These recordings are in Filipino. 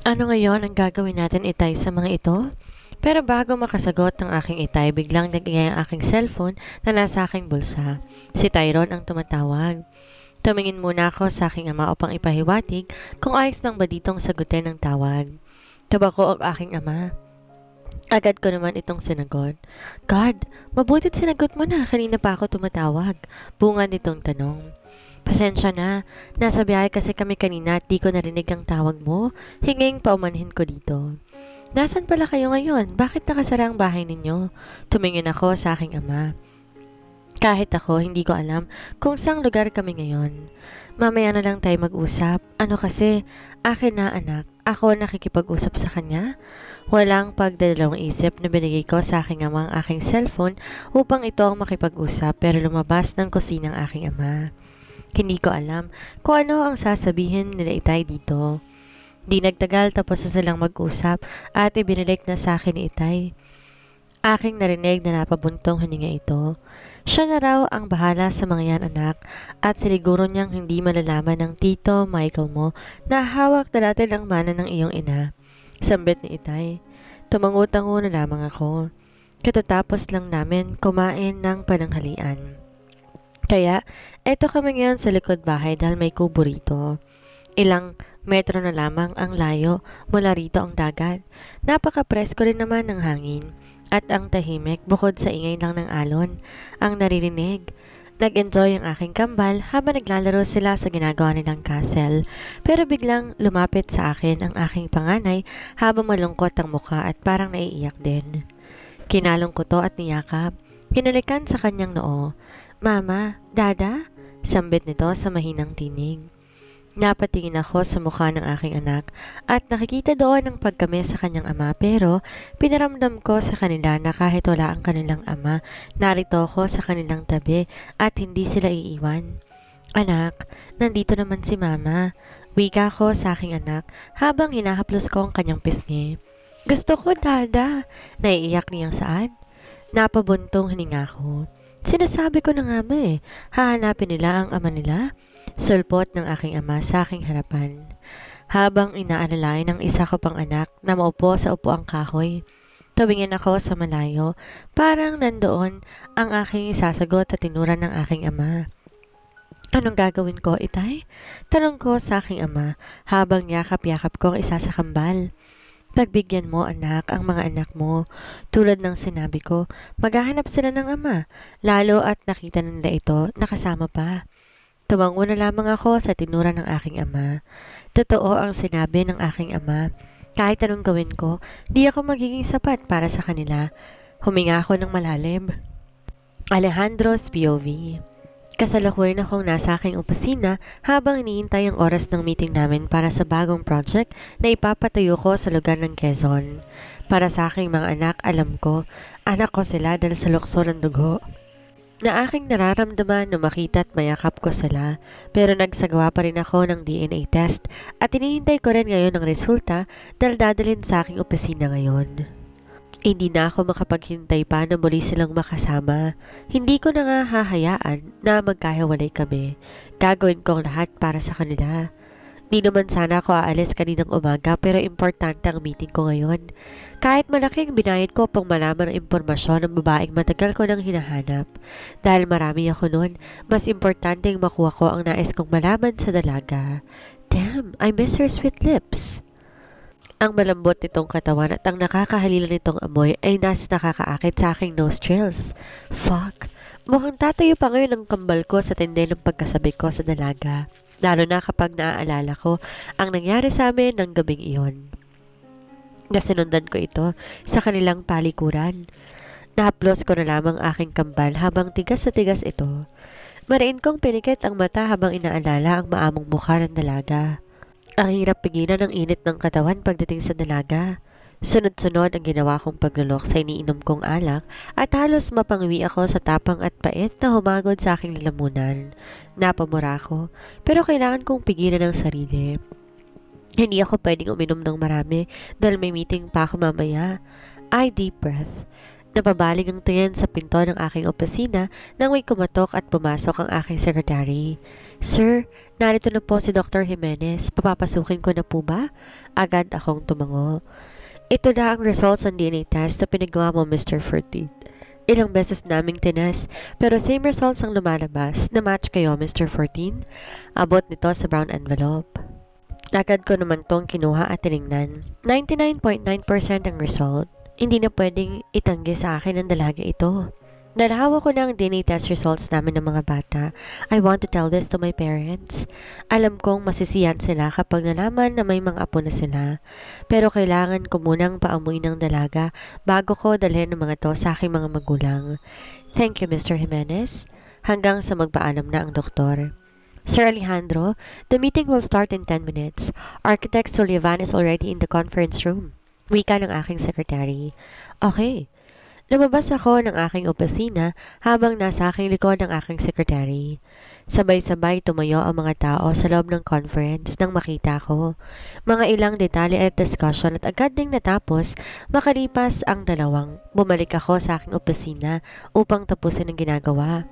Ano ngayon ang gagawin natin itay sa mga ito? Pero bago makasagot ng aking itay, biglang nagingay ang aking cellphone na nasa aking bulsa. Si Tyron ang tumatawag. Tumingin muna ako sa aking ama upang ipahiwatig kung ayos lang ba ditong sagutin ang tawag. Tabako ang aking ama. Agad ko naman itong sinagot. God, mabutit sinagot mo na, kanina pa ako tumatawag. Bunga nitong tanong. Pasensya na, nasa biyahe kasi kami kanina at di ko narinig ang tawag mo. Hinging paumanhin ko dito. Nasaan pala kayo ngayon? Bakit nakasara ang bahay ninyo? Tumingin ako sa aking ama. Kahit ako, hindi ko alam kung saang lugar kami ngayon. Mamaya na lang tayo mag-usap. Ano kasi, akin na anak, ako nakikipag-usap sa kanya? Walang pagdadalawang isip na binigay ko sa aking ama ang aking cellphone upang ito ang makipag-usap pero lumabas ng kusina ang aking ama. Hindi ko alam kung ano ang sasabihin nila Itay dito. Di nagtagal tapos na silang mag-usap at ibinalik na sa akin ni Itay. Aking narinig na napabuntong hininga ito. Siya na raw ang bahala sa mga yan anak at siniguro niyang hindi malalaman ng tito Michael mo na hawak na natin ang mana ng iyong ina. Sambit ni Itay. Tumangutango na lamang ako. Katatapos lang namin kumain ng pananghalian. Kaya, eto kami ngayon sa likod bahay dahil may kubo rito. Ilang metro na lamang ang layo mula rito ang dagat. Napaka-presko rin naman ng hangin. At ang tahimik bukod sa ingay lang ng alon, ang naririnig. Nag-enjoy ang aking kambal habang naglalaro sila sa ginagawa nilang castle. Pero biglang lumapit sa akin ang aking panganay habang malungkot ang mukha at parang naiiyak din. Kinalong ko to at niyakap. Hinalikan sa kanyang noo. Mama, Dada? Sambit nito sa mahinang tinig. Napatingin ako sa mukha ng aking anak at nakikita doon ang pagkami sa kanyang ama pero pinaramdam ko sa kanila na kahit wala ang kanilang ama, narito ako sa kanilang tabi at hindi sila iiwan. Anak, nandito naman si mama. Wika ko sa aking anak habang hinahaplos ko ang kanyang pisngi. Gusto ko, Dada. Naiiyak niyang saan? Napabuntong hininga ko. Sinasabi ko na nga ba hahanapin nila ang ama nila? Sulpot ng aking ama sa aking harapan. Habang inaalalayan ng isa ko pang anak na maupo sa upuang kahoy. Tumingin ako sa malayo, parang nandoon ang aking isasagot sa tinuran ng aking ama. Anong gagawin ko, Itay? Tanong ko sa aking ama habang yakap-yakap ko ang isa sa kambal. Pagbigyan mo anak ang mga anak mo. Tulad ng sinabi ko, maghahanap sila ng ama, lalo at nakita nila ito nakasama pa. Tumango na lamang ako sa tinura ng aking ama. Totoo ang sinabi ng aking ama. Kahit anong gawin ko, di ako magiging sapat para sa kanila. Huminga ako ng malalim. Alejandro's POV. Kasalukuyan akong nasa aking opisina habang iniintay ang oras ng meeting namin para sa bagong project na ipapatayo ko sa lugar ng Quezon. Para sa aking mga anak, alam ko, anak ko sila dahil sa lukso ng dugo na aking nararamdaman na makita at mayakap ko sila, pero nagsagawa pa rin ako ng DNA test at hinihintay ko rin ngayon ang resulta dahil dadalhin sa aking opisina ngayon. Hindi na ako makapaghintay pa na muli silang makasama. Hindi ko na nga hahayaan na magkahiwalay kami. Gagawin ko ang lahat para sa kanila. Di naman sana ako aalis kaninang umaga pero importante ang meeting ko ngayon. Kahit malaking binayad ko pang malaman ang impormasyon ng babaeng matagal ko nang hinahanap. Dahil marami ako noon, mas importante ang makuha ko ang nais kong malaman sa dalaga. Damn, I miss her sweet lips. Ang malambot nitong katawan at ang nakakahalila nitong amoy ay nakakaakit sa aking nostrils. Fuck. Mukhang tatayo pa ngayon ang kambal ko sa tindi ng pagkasabik ko sa dalaga. Lalo na kapag naaalala ko ang nangyari sa amin ng gabing iyon. Nasinundan ko ito sa kanilang palikuran. Nahaplos ko na lamang aking kambal habang tigas sa tigas ito. Mariin kong pinikit ang mata habang inaalala ang maamong mukha ng dalaga. Ang hirap pigilan ng init ng katawan pagdating sa dalaga. Sunod-sunod ang ginawa kong paglulok sa iniinom kong alak at halos mapangwi ako sa tapang at pait na humagod sa aking lalamunan. Napamura ako, pero kailangan kong pigilan ang sarili. Hindi ako pwedeng uminom ng marami dahil may meeting pa ako mamaya. I deep breath. Napabaling ang tingin sa pinto ng aking opisina nang may kumatok at pumasok ang aking secretary. Sir, narito na po si Dr. Jimenez. Papapasukin ko na po ba? Agad akong tumango. Ito na ang results ng DNA test na pinagawa mo, Mr. Furty. Ilang beses naming tinas, pero same results ang lumalabas. Na-match kayo, Mr. 14. Abot nito sa brown envelope. Agad ko naman tong kinuha at tiningnan. 99.9% ang result. Hindi na pwedeng itanggi sa akin ang dalaga ito. Nalahawa ko na ang DNA test results namin ng mga bata. I want to tell this to my parents. Alam kong masisiyan sila kapag nalaman na may mga apo na sila. Pero kailangan ko munang paamuin ng dalaga bago ko dalhin ng mga to sa aking mga magulang. Thank you, Mr. Jimenez. Hanggang sa magpaalam na ang doktor. Sir Alejandro, the meeting will start in 10 minutes. Architect Sullivan is already in the conference room. Wika ng aking secretary. Okay. Lumabas ako ng aking opisina habang nasa aking likod ng aking secretary. Sabay-sabay tumayo ang mga tao sa loob ng conference nang makita ko. Mga ilang detalye at discussion at agad ding natapos makalipas ang dalawang. Bumalik ako sa aking opisina upang tapusin ang ginagawa.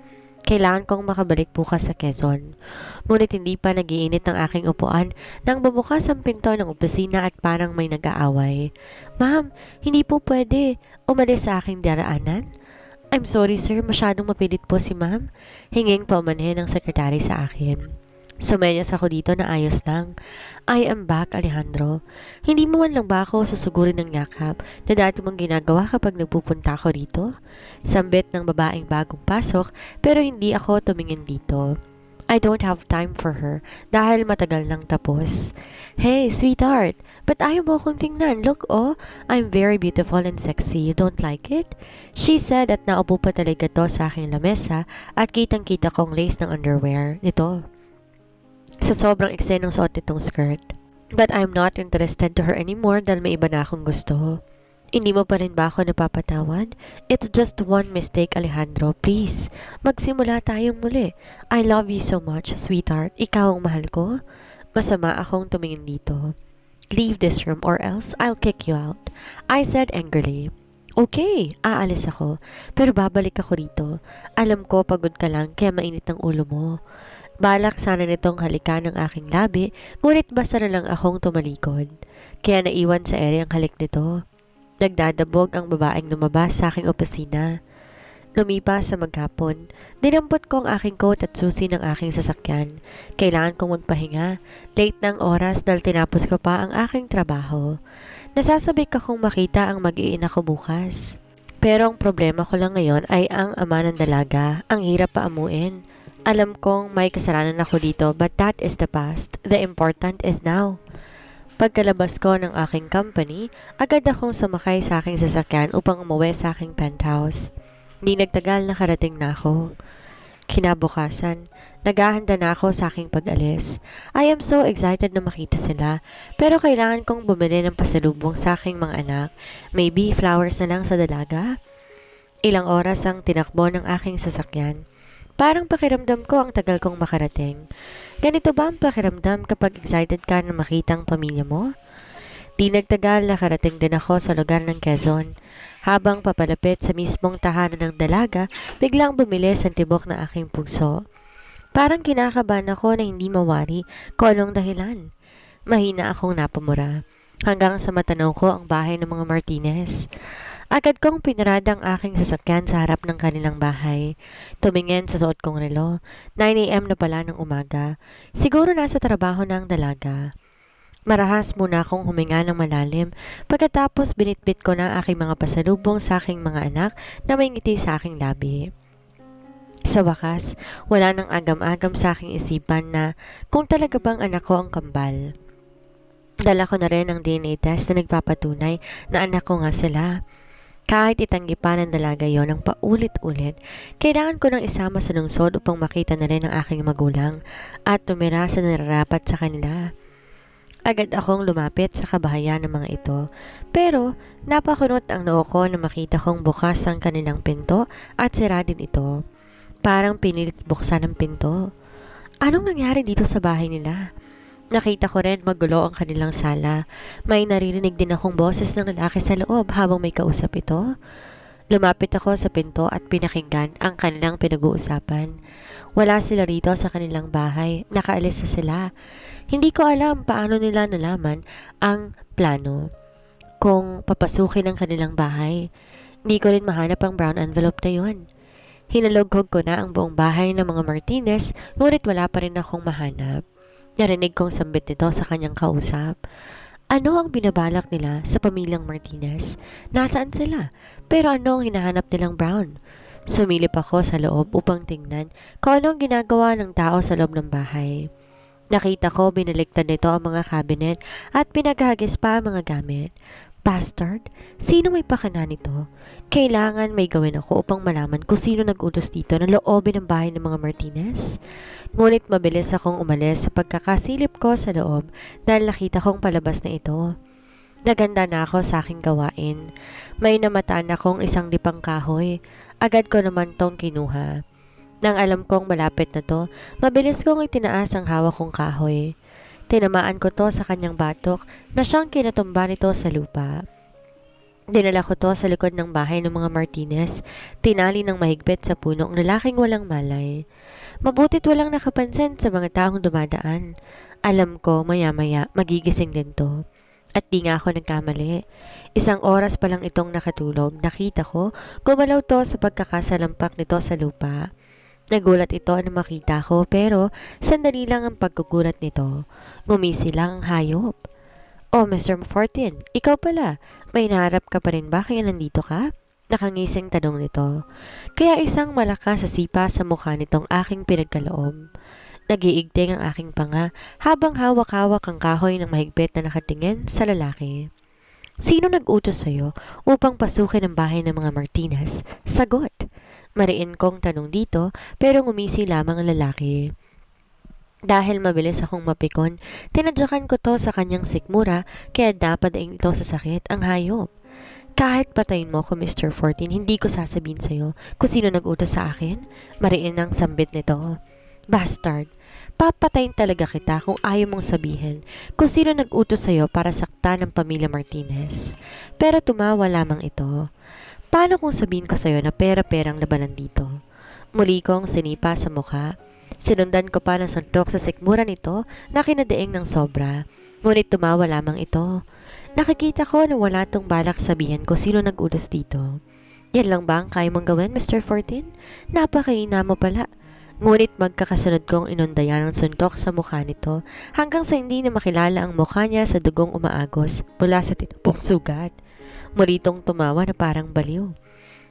Kailangan kong makabalik bukas sa Quezon. Ngunit hindi pa nagiinit ang aking upuan nang bumukas ang pinto ng opisina at parang may nag-aaway. Ma'am, hindi po pwede. Umalis sa aking daraanan? I'm sorry sir, masyadong mapilit po si ma'am. Hinging paumanhin ng sekretary sa akin. Sumenyas ako dito na ayos lang. I am back, Alejandro. Hindi mo man lang ba ako susugurin ng yakap na dati mong ginagawa kapag nagpupunta ako dito? Sambit ng babaeng bagong pasok pero hindi ako tumingin dito. I don't have time for her dahil matagal nang tapos. Hey, sweetheart, ba't ayaw mo akong tingnan? Look, oh, I'm very beautiful and sexy. You don't like it? She said at naupo pa talaga to sa aking lamesa at kitang-kita kong lace ng underwear nito. Sa sobrang eksena ng suot nitong skirt. But I'm not interested to her anymore dahil may iba na akong gusto. Hindi mo pa rin ba ako napapatawad? It's just one mistake, Alejandro. Please, magsimula tayong muli. I love you so much, sweetheart. Ikaw ang mahal ko. Masama akong tumingin dito. Leave this room or else I'll kick you out. I said angrily. Okay, aalis ako. Pero babalik ako rito. Alam ko pagod ka lang kaya mainit ang ulo mo. Balak sana nitong halikan ng aking labi, ngunit basta na lang akong tumalikod. Kaya naiwan sa ere ang halik nito. Nagdadabog ang babaeng lumabas sa aking opisina. Lumipas sa maghapon, dinampot ko ang aking coat at susi ng aking sasakyan. Kailangan kong magpahinga. Late ng oras dahil tinapos ko pa ang aking trabaho. Nasasabik akong makita ang mag-iina ko bukas. Pero ang problema ko lang ngayon ay ang ama ng dalaga. Ang hirap paamuin. Alam kong may kasalanan ako dito but that is the past. The important is now. Pagkalabas ko ng aking company, agad akong sumakay sa aking sasakyan upang umuwi sa aking penthouse. Hindi nagtagal nakarating na ako. Kinabukasan, naghahanda na ako sa aking pag-alis. I am so excited na makita sila, pero kailangan kong bumili ng pasalubong sa aking mga anak. Maybe flowers na lang sa dalaga? Ilang oras ang tinakbo ng aking sasakyan. Parang pakiramdam ko ang tagal kong makarating. Ganito ba ang pakiramdam kapag excited ka na makita ang pamilya mo? Di nagtagal nakarating din ako sa lugar ng Quezon. Habang papalapit sa mismong tahanan ng dalaga, biglang bumilis ang tibok ng aking puso. Parang kinakabahan ako na hindi mawari kung anong dahilan. Mahina akong napamura. Hanggang sa matanaw ko ang bahay ng mga Martinez. Agad kong pinarada ang aking sasakyan sa harap ng kanilang bahay. Tumingin sa suot kong relo. 9 a.m. na pala ng umaga. Siguro nasa trabaho na ang dalaga. Marahas muna akong huminga ng malalim. Pagkatapos binitbit ko na ang aking mga pasalubong sa aking mga anak na may ngiti sa aking labi. Sa wakas, wala nang agam-agam sa aking isipan na kung talaga bang anak ko ang kambal. Dala ko na rin ang DNA test na nagpapatunay na anak ko nga sila. Kahit itanggi pa ng dalaga yon ng paulit-ulit, kailangan ko nang isama sa lungsod upang makita na rin ang aking magulang at tumira sa nararapat sa kanila. Agad akong lumapit sa kabahayan ng mga ito, pero napakunot ang noo ko na makita kong bukas ang kanilang pinto at sira din ito. Parang pinilit buksan ang pinto. Anong nangyari dito sa bahay nila? Nakita ko rin magulo ang kanilang sala. May naririnig din akong boses ng lalaki sa loob habang may kausap ito. Lumapit ako sa pinto at pinakinggan ang kanilang pinag-uusapan. Wala sila rito sa kanilang bahay, nakaalis na sila. Hindi ko alam paano nila nalaman ang plano kung papasukin ang kanilang bahay. Hindi ko rin mahanap ang brown envelope na yun. Hinalugog ko na ang buong bahay ng mga Martinez, ngunit wala pa rin akong mahanap. Narinig kong sambit nito sa kanyang kausap. Ano ang binabalak nila sa pamilyang Martinez? Nasaan sila? Pero ano ang hinahanap nilang Brown? Sumilip ako sa loob upang tingnan kung ano ang ginagawa ng tao sa loob ng bahay. Nakita ko binaliktad nito ang mga cabinet at pinaghagis pa ang mga gamit. Bastard! Sino may pakana nito? Kailangan may gawin ako upang malaman kung sino nag-utos dito na loobin ang bahay ng mga Martinez. Ngunit mabilis akong umalis sa pagkakasilip ko sa loob dahil nakita kong palabas na ito. Naganda na ako sa aking gawain. May namataan akong isang lipang kahoy. Agad ko naman tong kinuha. Nang alam kong malapit na to, mabilis kong itinaas ang hawak kong kahoy. Tinamaan ko to sa kanyang batok na siyang kinatumba nito sa lupa. Dinala ko to sa likod ng bahay ng mga Martinez, tinali ng mahigpit sa puno ang lalaking walang malay. Mabutit walang nakapansin sa mga taong dumadaan. Alam ko maya-maya magigising din to. At di nga ako nagkamali. Isang oras pa lang itong nakatulog, nakita ko gumalaw to sa pagkakasalampak nito sa lupa. Nagulat ito na makita ko pero sandali lang ang pagkukulat nito. Ngumisi lang ang hayop. Oh, Mr. Fortin, ikaw pala. May naharap ka pa rin ba kaya nandito ka? Nakangising tanong nito. Kaya isang malakas sa sipa sa mukha nitong aking pinagkaloob. Nagiigting ang aking panga habang hawak-hawak ang kahoy ng mahigpit na nakatingin sa lalaki. Sino nag-utos sa'yo upang pasukin ang bahay ng mga Martinez? Sagot! Mariin kong tanong dito pero ngumisi lamang ang lalaki. Dahil mabilis akong mapikon, tinadyakan ko to sa kanyang sikmura kaya dapat ay ito sa sakit ang hayop. Kahit patayin mo ko Mr. Fortin, hindi ko sasabihin sa'yo kung sino nag-utos sa akin. Mariin ang sambit nito. Bastard! Papatayin talaga kita kung ayaw mong sabihin kung sino nag-utos sa'yo para saktan ng pamilya Martinez. Pero tumawa lamang ito. Paano kung sabihin ko sa'yo na pera-perang labanan dito? Muli kong sinipa sa mukha. Sinundan ko pa ng suntok sa sikmura nito na kinadaing ng sobra. Ngunit tumawa lamang ito. Nakikita ko na wala tong balak sabihin ko sino nag-utos dito. Yan lang ba ang kaya mong gawin, Mr. Fortin? Napakaina mo pala. Ngunit magkakasunod kong inundayan ng suntok sa mukha nito hanggang sa hindi na makilala ang mukha niya sa dugong umaagos mula sa tinapong sugat. Muli tong tumawa na parang baliw.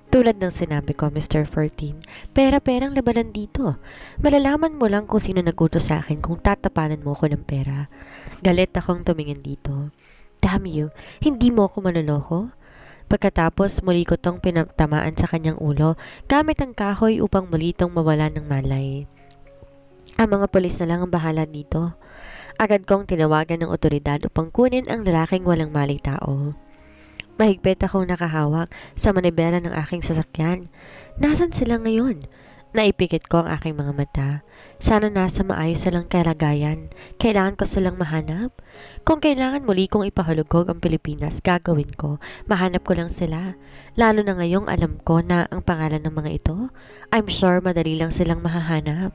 Tulad ng sinabi ko, Mr. Fortin, pera-perang labanan dito. Malalaman mo lang kung sino nag-utos sa akin kung tatapanan mo ko ng pera. Galit akong tumingin dito. Damn you, hindi mo ako manloloko? Pagkatapos muli ko tong pinatamaan sa kanyang ulo gamit ang kahoy upang muli tong mawalan ng malay. Ang mga pulis na lang ang bahala dito. Agad kong tinawagan ng otoridad upang kunin ang lalaking walang malay tao. Mahigpit akong nakahawak sa manibela ng aking sasakyan. Nasaan sila ngayon? Naipikit ko ang aking mga mata. Sana nasa maayos silang kalagayan. Kailangan ko silang mahanap. Kung kailangan muli kong ipahulugog ang Pilipinas, gagawin ko. Mahanap ko lang sila. Lalo na ngayong alam ko na ang pangalan ng mga ito. I'm sure madali lang silang mahahanap.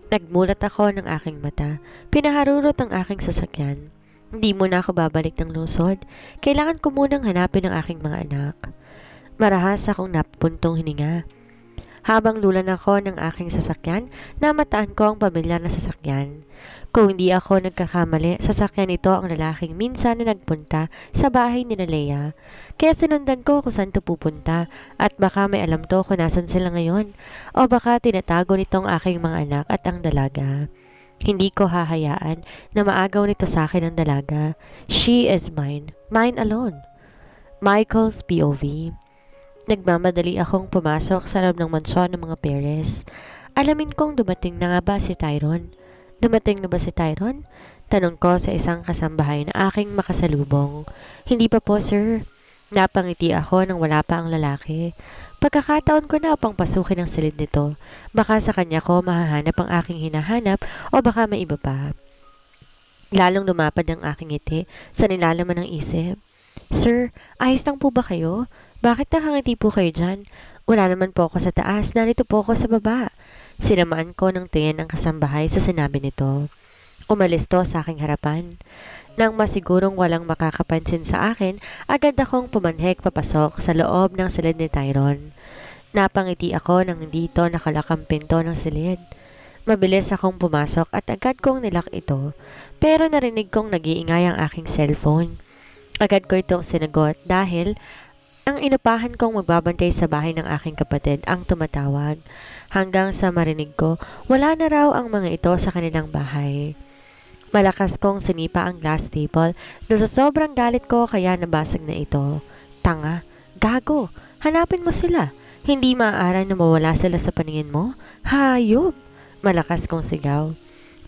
Nagmulat ako ng aking mata. Pinaharurot ang aking sasakyan. Hindi mo na ako babalik ng lungsod. Kailangan ko munang hanapin ang aking mga anak. Marahas akong napuntong hininga. Habang lulan ako ng aking sasakyan, namataan ko ang pamilya na sasakyan. Kung hindi ako nagkakamali, sasakyan ito ang lalaking minsan na nagpunta sa bahay ni Leia. Kaya sinundan ko kung saan to pupunta at baka may alam to kung nasan sila ngayon o baka tinatago nitong aking mga anak at ang dalaga. Hindi ko hahayaan na maagaw nito sa akin ang dalaga. She is mine. Mine alone. Michael's POV. Nagmamadali akong pumasok sa loob ng mansyon ng mga Perez. Alamin kong dumating na nga ba si Tyron. Dumating na ba si Tyron? Tanong ko sa isang kasambahay na aking makasalubong. Hindi pa po, sir. Napangiti ako nang wala pa ang lalaki. Pagkakataon ko na upang pasukin ang silid nito. Baka sa kanya ko mahahanap ang aking hinahanap o baka may iba pa. Lalong lumapad ang aking ngiti sa nilalaman ng isip. Sir, ayos lang po ba kayo? Bakit nakangiti po kayo dyan? Wala naman po ako sa taas, narito po ako sa baba. Sinamaan ko ng tingin ang kasambahay sa sinabi nito. Umalis to sa aking harapan. Nang masigurong walang makakapansin sa akin, agad akong pumanhik papasok sa loob ng silid ni Tyron. Napangiti ako nang dito nakalakang pinto ng silid. Mabilis akong pumasok at agad kong nilak ito, pero narinig kong nag-iingay ang aking cellphone. Agad ko itong sinagot dahil ang inupahan kong magbabantay sa bahay ng aking kapatid ang tumatawag. Hanggang sa marinig ko, wala na raw ang mga ito sa kanilang bahay. Malakas kong sinipa ang glass table dahil sa sobrang galit ko kaya nabasag na ito. Tanga, gago, hanapin mo sila. Hindi maaari na mawala sila sa paningin mo? Hayop! Malakas kong sigaw.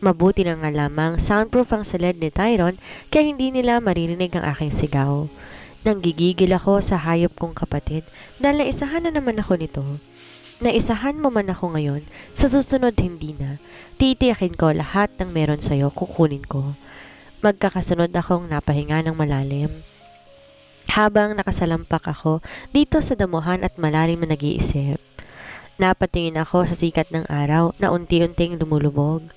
Mabuti na nga lamang soundproof ang silid ni Tyron kaya hindi nila maririnig ang aking sigaw. Nanggigigil ako sa hayop kong kapatid dahil naisahan na naman ako nito. Naisahan mo man ako ngayon, sa susunod hindi na. Titiyakin ko lahat ng meron sa'yo, kukunin ko. Magkakasunod akong napahinga ng malalim. Habang nakasalampak ako dito sa damuhan at malalim na nag-iisip. Napatingin ako sa sikat ng araw na unti-unting lumulubog.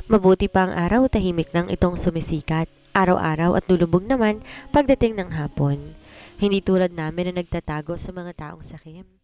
Mabuti pa ang araw, tahimik nang itong sumisikat. Araw-araw at lulubog naman pagdating ng hapon. Hindi tulad namin na nagtatago sa mga taong sakim.